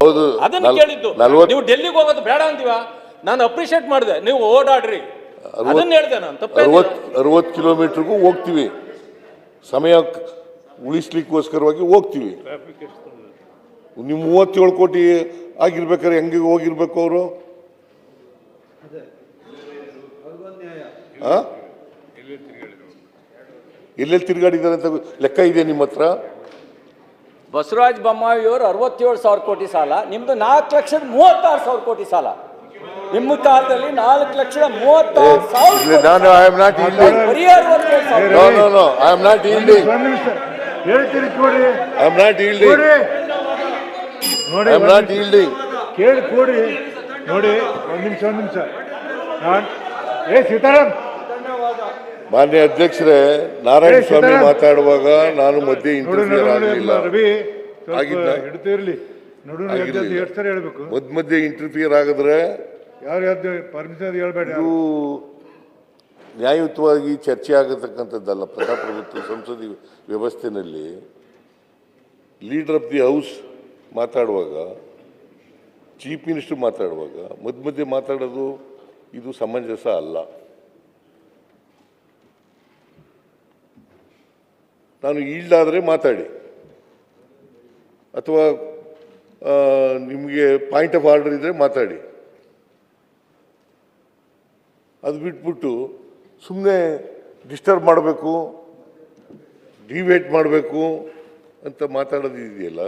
ಹೌದು. ಅದನ್ನ ಕೇಳಿದ್ದು. ನೀವು ಡೆಲ್ಲಿಗೆ ಹೋಗೋದು ಬೇಡ ಅಂತೀವ, ನಾನು ಅಪ್ರಿಷಿಯೇಟ್ ಮಾಡಿದೆ, ನೀವು ಓಡಾಡ್ರಿ ಅದನ್ನ ಹೇಳ್ದೆ ನಾನು. 60 ಕಿಲೋಮೀಟರ್ಗೂ ಹೋಗ್ತೀವಿ, ಸಮಯ ಉಳಿಸ್ಲಿಕ್ಕೋಸ್ಕರವಾಗಿ ಹೋಗ್ತೀವಿ. ನೀವು 37 ಕೋಟಿ ಆಗಿರ್ಬೇಕಾದ್ರೆ ಹೆಂಗೆ ಹೋಗಿರ್ಬೇಕು ಅವರು? ಎಲ್ಲೆಲ್ಲಿ ತಿರುಗಾಡಿದ್ದಾರೆ ಅಂತ ಲೆಕ್ಕ ಇದೆ ನಿಮ್ಮ ಹತ್ರ? ಬಸವರಾಜ ಬೊಮ್ಮಾಯಿಯವರು 67,000 ಕೋಟಿ ಸಾಲ, ನಿಮ್ದು 4,36,000 ಕೋಟಿ ಸಾಲ. ನಿಮ್ಮ ಕಾಲದಲ್ಲಿ 4,36,000. ನಾನು I am not yielding. No I am not yielding. ಹೇಳ್ತೀರಿ ಕೊಡಿ. I am not yielding. ನೋಡಿ, ಐ ಆಮ್ ನಾಟ್ ಯೀಲ್ಡಿಂಗ್. ಕೇಳಿ ಕೊಡಿ. ನೋಡಿ, ಒಂದು ನಿಮಿಷ ಸೀತಾರಾಮ್. ಮಾನ್ಯ ಅಧ್ಯಕ್ಷರೇ, ನಾರಾಯಣ ಸ್ವಾಮಿ ಮಾತಾಡುವಾಗ ನಾನು ಮಧ್ಯೆ ಇಂಟರ್ಫಿಯರ್ ಆಗಲಿಲ್ಲ. ಇರ್ಲಿ ಹೇಳ್ಬೇಕು. ಮಧ್ಯೆ ಇಂಟರ್ಫಿಯರ್ ಆಗಿದ್ರೆ ಯಾರು ಪರ್ಮಿಷನ್ ಹೇಳ್ಬೇಡಿ. ಇದು ನ್ಯಾಯಯುತವಾಗಿ ಚರ್ಚೆ ಆಗತಕ್ಕಂಥದ್ದಲ್ಲ. ಪ್ರಜಾಪ್ರಭುತ್ವ ಸಂಸದೀಯ ವ್ಯವಸ್ಥೆಯಲ್ಲಿ ಲೀಡರ್ ಆಫ್ ದಿ ಹೌಸ್ ಮಾತಾಡುವಾಗ, ಚೀಫ್ ಮಿನಿಸ್ಟರ್ ಮಾತಾಡುವಾಗ ಮಧ್ಯೆ ಮಾತಾಡೋದು ಇದು ಸಮಂಜಸ ಅಲ್ಲ. ನಾನು ಈಲ್ಡಾದರೆ ಮಾತಾಡಿ, ಅಥವಾ ನಿಮಗೆ ಪಾಯಿಂಟ್ ಆಫ್ ಆರ್ಡರ್ ಇದ್ದರೆ ಮಾತಾಡಿ. ಅದು ಬಿಟ್ಬಿಟ್ಟು ಸುಮ್ಮನೆ ಡಿಸ್ಟರ್ಬ್ ಮಾಡಬೇಕು, ಡಿವೇಟ್ ಮಾಡಬೇಕು ಅಂತ ಮಾತಾಡೋದು ಇದೆಯಲ್ಲ,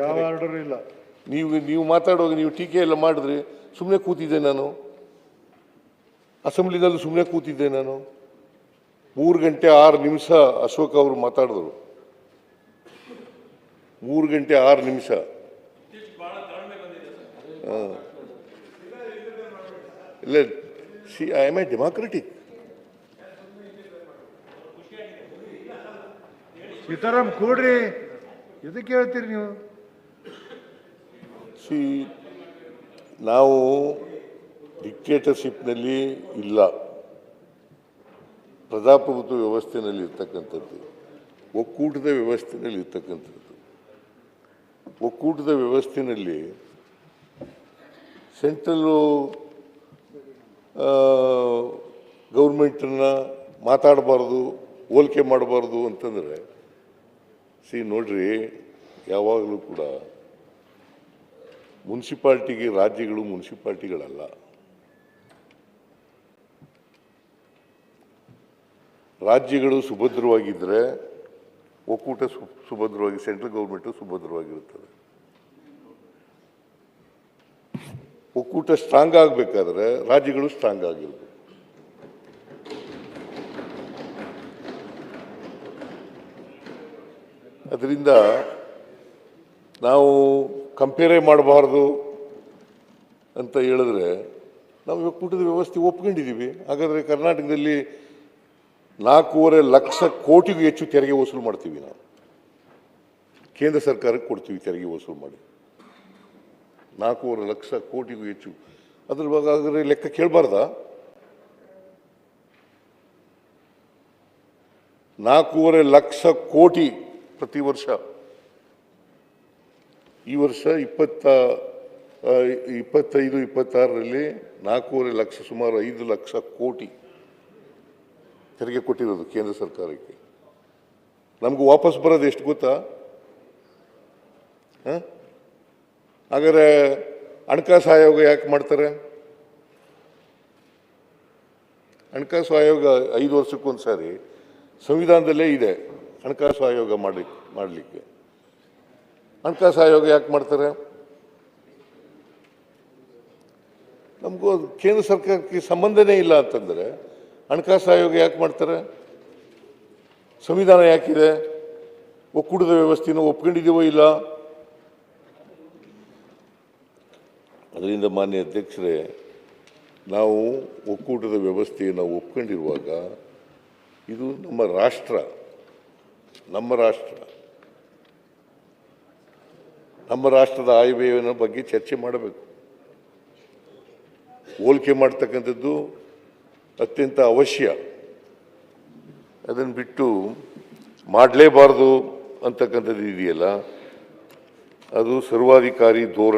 ಯಾವ ಆರ್ಡರ್ ಇಲ್ಲ. ನೀವು ಮಾತಾಡುವಾಗ ನೀವು ಟೀಕೆ ಎಲ್ಲ ಮಾಡಿದ್ರಿ. ಸುಮ್ಮನೆ ಕೂತಿದ್ದೆ ನಾನು, ಅಸೆಂಬ್ಲಿನಲ್ಲಿ ಸುಮ್ಮನೆ ಕೂತಿದ್ದೆ ನಾನು. 3 ಗಂಟೆ 6 ನಿಮಿಷ ಅಶೋಕ್ ಅವರು ಮಾತಾಡಿದ್ರು. 3 ಗಂಟೆ 6 ನಿಮಿಷ. ಇಲ್ಲ, see I am a democratic. Sitaram ಕೂಡ್ರಿ, ಎದಕ್ಕೆ ಹೇಳ್ತೀರಿ ನೀವು? ಸಿ, ನಾವು ಡಿಕ್ಟೇಟರ್ಶಿಪ್ನಲ್ಲಿ ಇಲ್ಲ, ಪ್ರಜಾಪ್ರಭುತ್ವ ವ್ಯವಸ್ಥೆಯಲ್ಲಿ ಇರ್ತಕ್ಕಂಥದ್ದು, ಒಕ್ಕೂಟದ ವ್ಯವಸ್ಥೆಯಲ್ಲಿ ಇರ್ತಕ್ಕಂಥದ್ದು. ಒಕ್ಕೂಟದ ವ್ಯವಸ್ಥೆಯಲ್ಲಿ ಸೆಂಟ್ರಲ್ಲು ಗೌರ್ಮೆಂಟನ್ನು ಮಾತಾಡಬಾರ್ದು, ಹೋಲಿಕೆ ಮಾಡಬಾರ್ದು ಅಂತಂದರೆ, ನೋಡ್ರಿ, ಯಾವಾಗಲೂ ಕೂಡ ಮುನ್ಸಿಪಾಲ್ಟಿಗೆ ರಾಜ್ಯಗಳು ಮುನ್ಸಿಪಾಲ್ಟಿಗಳಲ್ಲ. ರಾಜ್ಯಗಳು ಸುಭದ್ರವಾಗಿದ್ದರೆ ಒಕ್ಕೂಟ ಸುಭದ್ರವಾಗಿ, ಸೆಂಟ್ರಲ್ ಗೌರ್ಮೆಂಟು ಸುಭದ್ರವಾಗಿರುತ್ತದೆ. ಒಕ್ಕೂಟ ಸ್ಟ್ರಾಂಗ್ ಆಗಬೇಕಾದ್ರೆ ರಾಜ್ಯಗಳು ಸ್ಟ್ರಾಂಗ್ ಆಗಿರಬೇಕು. ಅದರಿಂದ ನಾವು ಕಂಪೇರೇ ಮಾಡಬಾರ್ದು ಅಂತ ಹೇಳಿದ್ರೆ, ನಾವು ಒಕ್ಕೂಟದ ವ್ಯವಸ್ಥೆ ಒಪ್ಕೊಂಡಿದ್ದೀವಿ. ಹಾಗಾದರೆ ಕರ್ನಾಟಕದಲ್ಲಿ 4.5 ಲಕ್ಷ ಕೋಟಿಗೂ ಹೆಚ್ಚು ತೆರಿಗೆ ವಸೂಲು ಮಾಡ್ತೀವಿ ನಾವು. ಕೇಂದ್ರ ಸರ್ಕಾರಕ್ಕೆ ಕೊಡ್ತೀವಿ ತೆರಿಗೆ ವಸೂಲು ಮಾಡಿ. 4.5 ಲಕ್ಷ ಕೋಟಿಗೂ ಹೆಚ್ಚು. ಅದ್ರ ಬಗ್ಗೆ ಲೆಕ್ಕ ಕೇಳಬಾರ್ದಾ? 4.5 ಲಕ್ಷ ಕೋಟಿ ಪ್ರತಿ ವರ್ಷ. ಈ ವರ್ಷ 25-26ರಲ್ಲಿ 4.5 ಲಕ್ಷ, ಸುಮಾರು 5 ಲಕ್ಷ ಕೋಟಿ ತೆರಿಗೆ ಕೊಟ್ಟಿರೋದು ಕೇಂದ್ರ ಸರ್ಕಾರಕ್ಕೆ. ನಮಗೂ ವಾಪಸ್ ಬರೋದು ಎಷ್ಟು ಗೊತ್ತಾ? ಹಾಗಾದರೆ ಹಣಕಾಸು ಆಯೋಗ ಯಾಕೆ ಮಾಡ್ತಾರೆ? ಹಣಕಾಸು ಆಯೋಗ 5 ವರ್ಷಕ್ಕೊಂದು ಸಾರಿ ಸಂವಿಧಾನದಲ್ಲೇ ಇದೆ ಹಣಕಾಸು ಆಯೋಗ ಮಾಡಲಿಕ್ಕೆ. ಹಣಕಾಸು ಆಯೋಗ ಯಾಕೆ ಮಾಡ್ತಾರೆ? ನಮಗೂ ಕೇಂದ್ರ ಸರ್ಕಾರಕ್ಕೆ ಸಂಬಂಧನೇ ಇಲ್ಲ ಅಂತಂದರೆ ಹಣಕಾಸು ಆಯೋಗ ಯಾಕೆ ಮಾಡ್ತಾರೆ? ಸಂವಿಧಾನ ಯಾಕಿದೆ? ಒಕ್ಕೂಟದ ವ್ಯವಸ್ಥೆಯನ್ನು ಒಪ್ಕೊಂಡಿದ್ದೀವೋ ಇಲ್ಲ? ಅದರಿಂದ ಮಾನ್ಯ ಅಧ್ಯಕ್ಷರೇ, ನಾವು ಒಕ್ಕೂಟದ ವ್ಯವಸ್ಥೆಯನ್ನು ಒಪ್ಕೊಂಡಿರುವಾಗ ಇದು ನಮ್ಮ ರಾಷ್ಟ್ರ, ನಮ್ಮ ರಾಷ್ಟ್ರದ ಆಯವ್ಯಯನ ಬಗ್ಗೆ ಚರ್ಚೆ ಮಾಡಬೇಕು. ಹೋಲಿಕೆ ಮಾಡ್ತಕ್ಕಂಥದ್ದು ಅತ್ಯಂತ ಅವಶ್ಯ. ಅದನ್ನು ಬಿಟ್ಟು ಮಾಡಲೇಬಾರ್ದು ಅಂತಕ್ಕಂಥದ್ದು ಇದೆಯಲ್ಲ, ಅದು ಸರ್ವಾಧಿಕಾರಿ ಧೋರಣೆ.